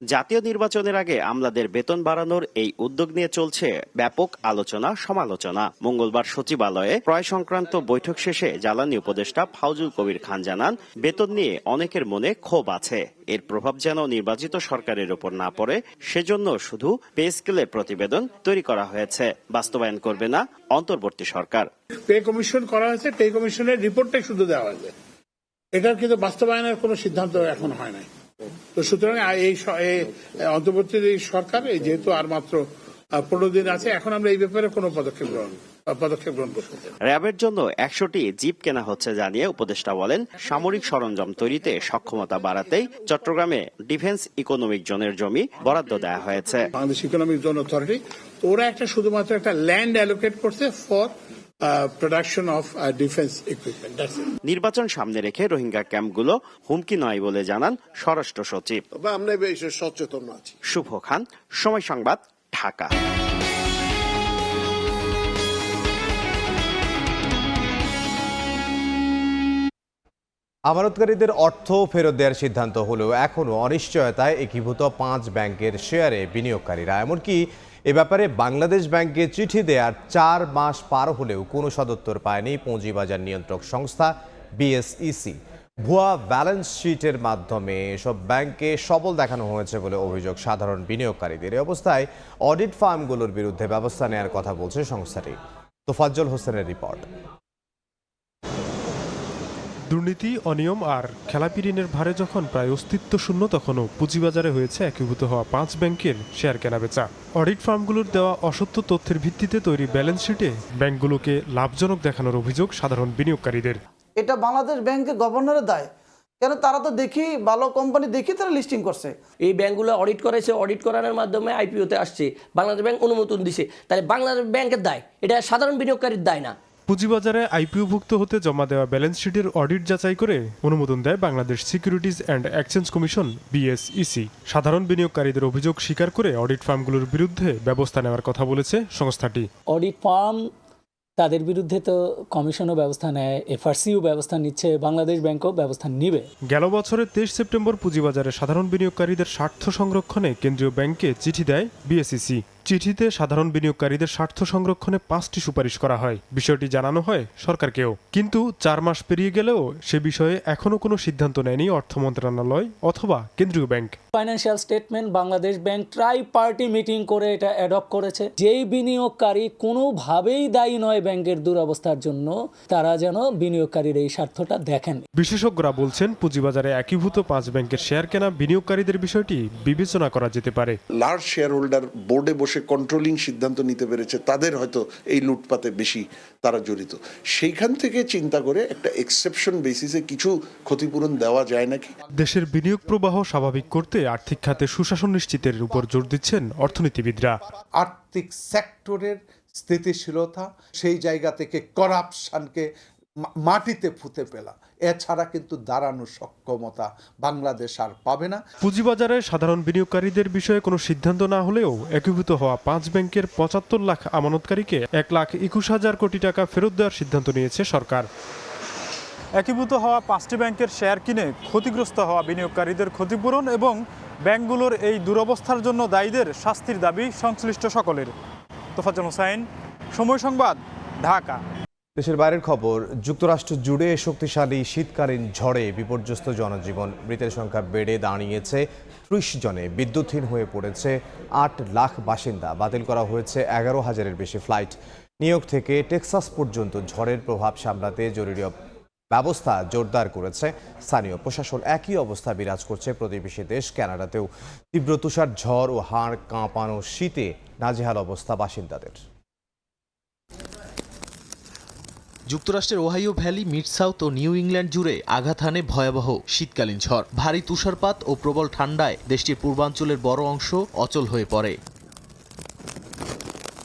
জাতীয় নির্বাচনের আগে আমলাদের বেতন বাড়ানোর এই উদ্যোগ নিয়ে চলছে ব্যাপক আলোচনা সমালোচনা। মঙ্গলবার সচিবালয়ে ক্রয় সংক্রান্ত বৈঠক শেষে জ্বালানি উপদেষ্টা ফাউজুল কবির খান জানান, বেতন নিয়ে অনেকের মনে ক্ষোভ আছে। এর প্রভাব যেন নির্বাচিত সরকারের উপর না পড়ে, সেজন্য শুধু পে স্কেলের প্রতিবেদন তৈরি করা হয়েছে, বাস্তবায়ন করবে না অন্তর্বর্তী সরকার। পে কমিশন করা হয়েছে, পে কমিশনের রিপোর্টটাই শুধু দেওয়া হয়েছে, এটার কিন্তু বাস্তবায়নের কোনো সিদ্ধান্ত এখন হয় নাই। তো সুতরাং এই অন্তর্বর্তী সরকার যেহেতু আর মাত্র 15 দিন আছে, এখন আমরা এই ব্যাপারে কোনো পদক্ষেপ গ্রহণ করতে। র্যাবের জন্য 100টি জিপ কেনা হচ্ছে জানিয়ে উপদেষ্টা বলেন, সামরিক সরঞ্জাম তৈরিতে সক্ষমতা বাড়াতেই চট্টগ্রামে ডিফেন্স ইকোনমিক জোনের জমি বরাদ্দ দেওয়া হয়েছে। বাংলাদেশ ইকোনমিক জোন অথরিটি ওরা শুধুমাত্র একটা ল্যান্ড অ্যালোকেট করছে for production of defence equipment. নির্বাচন সামনে রেখে রোহিঙ্গা ক্যাম্পগুলো হুমকি নয় বলে জানান স্বরাষ্ট্র সচিব। আমরা সচেতন আছি। শুভ খান, সময় সংবাদ, ঢাকা। আমানতকারীদের অর্থ ফেরত দেওয়ার সিদ্ধান্ত হলেও এখনও অনিশ্চয়তায় একীভূত 5 ব্যাংকের শেয়ারে বিনিয়োগকারীরা। এমনকি এ ব্যাপারে বাংলাদেশ ব্যাংকে চিঠি দেওয়ার 4 মাস পার হলেও কোনো সদুত্তর পায়নি পুঁজিবাজার নিয়ন্ত্রক সংস্থা বিএসইসি। ভুয়া ব্যালেন্স শিটের মাধ্যমে এসব ব্যাংকে সবল দেখানো হয়েছে বলে অভিযোগ সাধারণ বিনিয়োগকারীদের। এই অবস্থায় অডিট ফার্মগুলোর বিরুদ্ধে ব্যবস্থা নেওয়ার কথা বলছে সংস্থাটি। তোফাজ্জল হোসেনের রিপোর্ট। দুর্নীতি, অনিয়ম আর খেলাপি ঋণের ভারে যখন প্রায় অস্তিত্ব শূন্য, তখনও পুঁজিবাজারে হয়েছে একীভূত হওয়া 5 ব্যাংকের শেয়ার কেনাবেচা। অডিট ফার্মগুলোর দেওয়া অসত্য তথ্যের ভিত্তিতে তৈরি ব্যালেন্স শিটে ব্যাংকগুলোকে লাভজনক দেখানোর অভিযোগ সাধারণ বিনিয়োগকারীদের। এটা বাংলাদেশ ব্যাংকের গভর্নরের দায়, কেন তারা তো দেখি ভালো কোম্পানি দেখি তারা লিস্টিং করছে। এই ব্যাংকগুলো অডিট করেছে, অডিট করানোর মাধ্যমে আইপিওতে আসছে, বাংলাদেশ ব্যাংক অনুমোদন দিছে, তাহলে বাংলাদেশ ব্যাংকের দায়, এটা সাধারণ বিনিয়োগকারীর দায় না। পুঁজিবাজারে আইপিওভুক্ত হতে জমা দেওয়া ব্যালেন্স শিটের অডিট যাচাই করে অনুমোদন দেয় Bangladesh securities and exchange commission BSEC. সাধারণ বিনিয়োগকারীদের অভিযোগ স্বীকার করে অডিট ফার্মগুলোর বিরুদ্ধে ব্যবস্থা নেওয়ার কথা বলেছে সংস্থাটি। অডিট ফার্ম তাদের বিরুদ্ধে তো কমিশনও ব্যবস্থা নেয়, এফআরসিও ব্যবস্থা নিচ্ছে, বাংলাদেশ ব্যাংকও ব্যবস্থা নিবে। গেল বছরের 23 সেপ্টেম্বর পুঁজিবাজারে সাধারণ বিনিয়োগকারীদের স্বার্থ সংরক্ষণে কেন্দ্রীয় ব্যাংকে চিঠি দেয় বিএসইসি। চিঠিতে সাধারণ বিনিয়োগকারীদের স্বার্থ সংরক্ষণে 5টি সুপারিশ করা হয়। বিষয়টি জানানো হয় সরকারকেও, কিন্তু 4 মাস পেরিয়ে গেলেও সে বিষয়ে এখনো কোনো সিদ্ধান্ত নেয়নি অর্থ মন্ত্রণালয় অথবা কেন্দ্রীয় bank. Financial statement Bangladesh bank try party meeting করে এটা অ্যাডপ্ট করেছে। যেই বিনিয়োগকারী কোনোভাবেই দায়ী নয় ব্যাংকের দুরবস্থার জন্য, তারা যেন বিনিয়োগকারীর এই স্বার্থটা দেখেন। বিশেষজ্ঞরা বলছেন, পুঁজিবাজারে একীভূত 5 ব্যাংকের শেয়ার কেনা বিনিয়োগকারীদের বিষয়টি বিবেচনা করা যেতে পারে। লার্জ শেয়ার হোল্ডার বোর্ডে বসে কন্ট্রোলিং সিদ্ধান্ত নিতে পেরেছে, তাদের হয়তো এই লুটপাতে বেশি তারা জড়িত। সেইখান থেকে চিন্তা করে একটা এক্সেপশন বেসিসে কিছু ক্ষতিপূরণ দেওয়া যায় নাকি। দেশের বিনিয়োগ প্রবাহ স্বাভাবিক করতে আর্থিক খাতে সুশাসন নিশ্চিতের উপর জোর দিচ্ছেন অর্থনীতিবিদরা। আর্থিক সেক্টরের স্থিতিশীলতা, সেই জায়গা থেকে করাপশনকে মাটিতে পুঁতে ফেলা, এছাড়া কিন্তু দাঁড়ানোর সক্ষমতা বাংলাদেশ আর পাবে না। পুঁজিবাজারে সাধারণ বিনিয়োগকারীদের বিষয়ে কোনো সিদ্ধান্ত না হলেও একীভূত হওয়া 5 ব্যাংকের 75 লাখ আমানতকারীকে 1,21,000 কোটি টাকা ফেরত দেওয়ার সিদ্ধান্ত নিয়েছে সরকার। একীভূত হওয়া 5টি ব্যাংকের শেয়ার কিনে ক্ষতিগ্রস্ত হওয়া বিনিয়োগকারীদের ক্ষতিপূরণ এবং ব্যাংকগুলোর এই দুরবস্থার জন্য দায়ীদের শাস্তির দাবি সংশ্লিষ্ট সকলের। তোফাজ্জল হোসেন, সময় সংবাদ, ঢাকা। দেশের বাইরের খবর। যুক্তরাষ্ট্র জুড়ে শক্তিশালী শীতকালীন ঝড়ে বিপর্যস্ত জনজীবন। মৃতের সংখ্যা বেড়ে দাঁড়িয়েছে 30 জনে। বিদ্যুৎহীন হয়ে পড়েছে 8 লাখ বাসিন্দা। বাতিল করা হয়েছে 11,000-এর বেশি ফ্লাইট। নিউ ইয়র্ক থেকে টেক্সাস পর্যন্ত ঝড়ের প্রভাব সামলাতে জরুরি ব্যবস্থা জোরদার করেছে স্থানীয় প্রশাসন। একই অবস্থা বিরাজ করছে প্রতিবেশী দেশ কানাডাতেও। তীব্র তুষার ঝড় ও হাড় কাঁপানো শীতে নাজেহাল অবস্থা বাসিন্দাদের। যুক্তরাষ্ট্রের ওহাইও ভ্যালি, মিড সাউথ ও নিউ ইংল্যান্ড জুড়ে আঘাত হানে ভয়াবহ শীতকালীন ঝড়। ভারী তুষারপাত ও প্রবল ঠান্ডায় দেশটির পূর্বাঞ্চলের বড় অংশ অচল হয়ে পড়ে।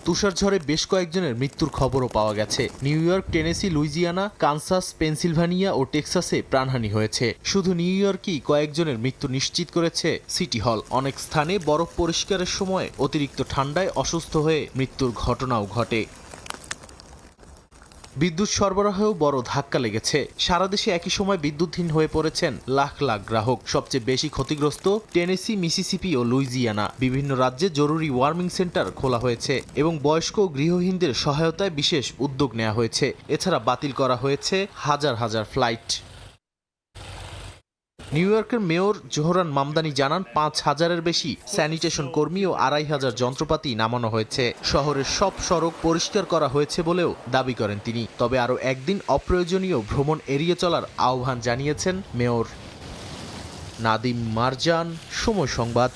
তুষার ঝড়ে বেশ কয়েকজনের মৃত্যুর খবরও পাওয়া গেছে। New York, Tennessee, Louisiana, Kansas, Pennsylvania ও টেক্সাসে প্রাণহানি হয়েছে। শুধু নিউ ইয়র্কই কয়েকজনের মৃত্যু নিশ্চিত করেছে সিটি হল। অনেক স্থানে বরফ পরিষ্কারের সময় অতিরিক্ত ঠান্ডায় অসুস্থ হয়ে মৃত্যুর ঘটনাও ঘটে। বিদ্যুৎ সরবরাহেও বড় ধাক্কা লেগেছে। সারা দেশে একই সময় বিদ্যুৎহীন হয়ে পড়েছেন লাখ লাখ গ্রাহক। সবচেয়ে বেশি ক্ষতিগ্রস্ত টেনেসি, মিসিসিপি ও লুইজিয়ানা। বিভিন্ন রাজ্যে জরুরি ওয়ার্মিং সেন্টার খোলা হয়েছে এবং বয়স্ক ও গৃহহীনদের সহায়তায় বিশেষ উদ্যোগ নেওয়া হয়েছে। এছাড়া বাতিল করা হয়েছে হাজার হাজার ফ্লাইট। নিউ ইয়র্কের মেয়র জোহরান মামদানি জানান ৫,০০০-এর বেশি স্যানিটেশন কর্মী ও ২৫০০ যন্ত্রপাতি নামানো হয়েছে। শহরের সব সড়ক পরিষ্কার করা হয়েছে বলেও দাবি করেন তিনি। তবে আরও একদিন অপ্রয়োজনীয় ভ্রমণ এড়িয়ে চলার আহ্বান জানিয়েছেন মেয়র। নাদিম মারজান, সময় সংবাদ।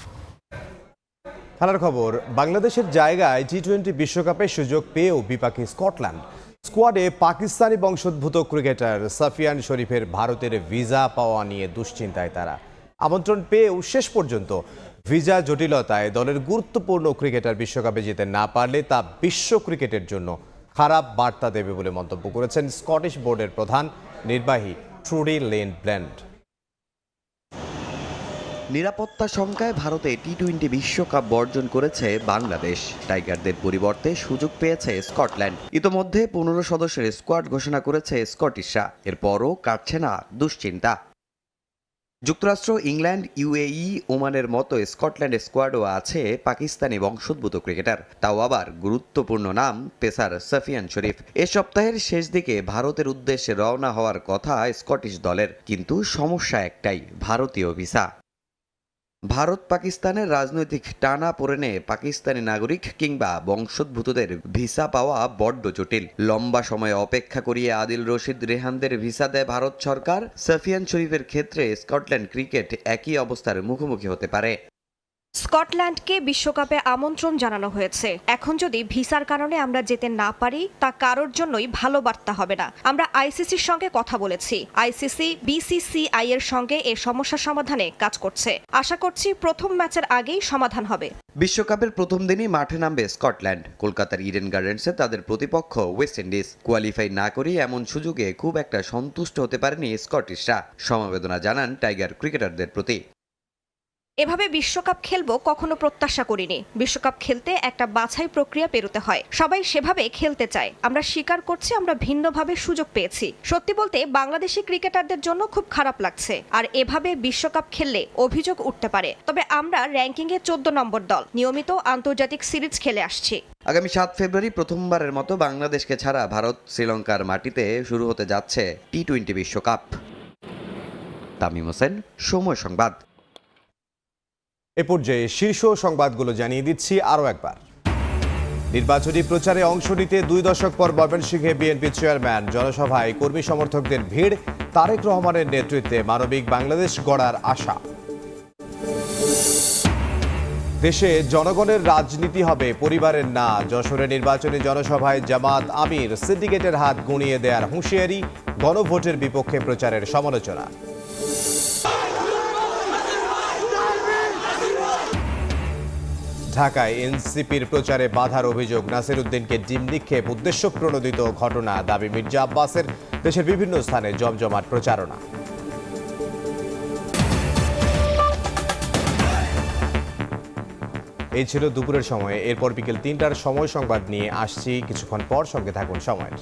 খেলার খবর, বাংলাদেশের জায়গায় টি-20 বিশ্বকাপে সুযোগ পেয়েও বিপাকে স্কটল্যান্ড। স্কোয়াডে পাকিস্তানি বংশোদ্ভূত ক্রিকেটার সাফিয়ান শরীফের ভারতের ভিসা পাওয়া নিয়ে দুশ্চিন্তায় তারা। আমন্ত্রণ পেয়েও শেষ পর্যন্ত ভিসা জটিলতায় দলের গুরুত্বপূর্ণ ক্রিকেটার বিশ্বকাপে যেতে না পারলে তা বিশ্ব ক্রিকেটের জন্য খারাপ বার্তা দেবে বলে মন্তব্য করেছেন স্কটিশ বোর্ডের প্রধান নির্বাহী ট্রুডি লেন ব্ল্যান্ড। নিরাপত্তা শঙ্কায় ভারতে টি-20 বিশ্বকাপ বর্জন করেছে বাংলাদেশ। টাইগারদের পরিবর্তে সুযোগ পেয়েছে স্কটল্যান্ড। ইতোমধ্যে 15 সদস্যের স্কোয়াড ঘোষণা করেছে স্কটিশরা। এরপরও কাটছে না দুশ্চিন্তা। যুক্তরাষ্ট্র, ইংল্যান্ড, ইউএই, ওমানের মতো স্কটল্যান্ড স্কোয়াডও আছে পাকিস্তানি বংশোদ্ভূত ক্রিকেটার, তাও আবার গুরুত্বপূর্ণ নাম পেসার সাফিয়ান শরীফ। এ সপ্তাহের শেষ দিকে ভারতের উদ্দেশ্যে রওনা হওয়ার কথা স্কটিশ দলের, কিন্তু সমস্যা একটাই, ভারতীয় ভিসা। ভারত পাকিস্তানের রাজনৈতিক টানা পড়েনে পাকিস্তানি নাগরিক কিংবা বংশোদ্ভূতদের ভিসা পাওয়া বড্ড জটিল। লম্বা সময় অপেক্ষা করিয়ে আদিল রশিদ, রেহানদের ভিসা দেয় ভারত সরকার। সাফিয়ান শরীফের ক্ষেত্রে স্কটল্যান্ড ক্রিকেট একই অবস্থার মুখোমুখি হতে পারে। স্কটল্যান্ডকে বিশ্বকাপে আমন্ত্রণ জানানো হয়েছে। এখন যদি ভিসার কারণে আমরা যেতে না পারি, তা কারোর জন্যই ভালো বার্তা হবে না। আমরা আইসিসির সঙ্গে কথা বলেছি। আইসিসি বিসিসিআই এর সঙ্গে এ সমস্যা সমাধানে কাজ করছে। আশা করছি প্রথম ম্যাচের আগেই সমাধান হবে। বিশ্বকাপের প্রথম দিনই মাঠে নামবে স্কটল্যান্ড। কলকাতার ইডেন গার্ডেন্সে তাদের প্রতিপক্ষ ওয়েস্ট ইন্ডিজ। কোয়ালিফাই না করে এমন সুযোগে খুব একটা সন্তুষ্ট হতে পারেনি স্কটিশরা। সমবেদনা জানান টাইগার ক্রিকেটারদের প্রতি। এভাবে বিশ্বকাপ খেলবো কখনো প্রত্যাশা করিনি। বিশ্বকাপ খেলতে একটা বাছাই প্রক্রিয়া পেরোতে হয়, সবাই সেভাবে খেলতে চায়। আমরা স্বীকার করছি আমরা ভিন্নভাবে সুযোগ পেয়েছি। সত্যি বলতে বাংলাদেশি ক্রিকেটারদের জন্য খুব খারাপ লাগছে। আর এভাবে বিশ্বকাপ খেললে অভিযোগ উঠতে পারে। তবে আমরা র্যাঙ্কিংয়ে 14 নম্বর দল, নিয়মিত আন্তর্জাতিক সিরিজ খেলে আসছি। আগামী 7 ফেব্রুয়ারি প্রথমবারের মতো বাংলাদেশকে ছাড়া ভারত শ্রীলঙ্কার মাটিতে শুরু হতে যাচ্ছে টি-20 বিশ্বকাপ। তামিম হোসেন, সময় সংবাদ। এ পর্যায়ে শীর্ষ সংবাদগুলো জানিয়ে দিচ্ছি আরও একবার। নির্বাচনী প্রচারে অংশ নিতে 2 দশক পর ময়মনসিংহে বিএনপি চেয়ারম্যান। জনসভায় কর্মী সমর্থকদের ভিড়। তারেক রহমানের নেতৃত্বে মানবিক বাংলাদেশ গড়ার আশা। দেশে জনগণের রাজনীতি হবে, পরিবারের না। যশোরে নির্বাচনী জনসভায় জামাত আমির সিন্ডিকেটের হাত গুঁড়িয়ে দেওয়ার হুঁশিয়ারি। গণভোটের বিপক্ষে প্রচারের সমালোচনা। ঢাকায় এনসিপির প্রচারে বাধার অভিযোগ। নাসির উদ্দিনকে ডিম নিক্ষেপ উদ্দেশ্য প্রণোদিত ঘটনা, দাবি মির্জা আব্বাসের। দেশের বিভিন্ন স্থানে জমজমাট প্রচারণা। এই ছিল দুপুরের সময়। এরপর বিকেল 3টার সময় সংবাদ নিয়ে আসছি কিছুক্ষণ পর। সঙ্গে থাকুন সময়।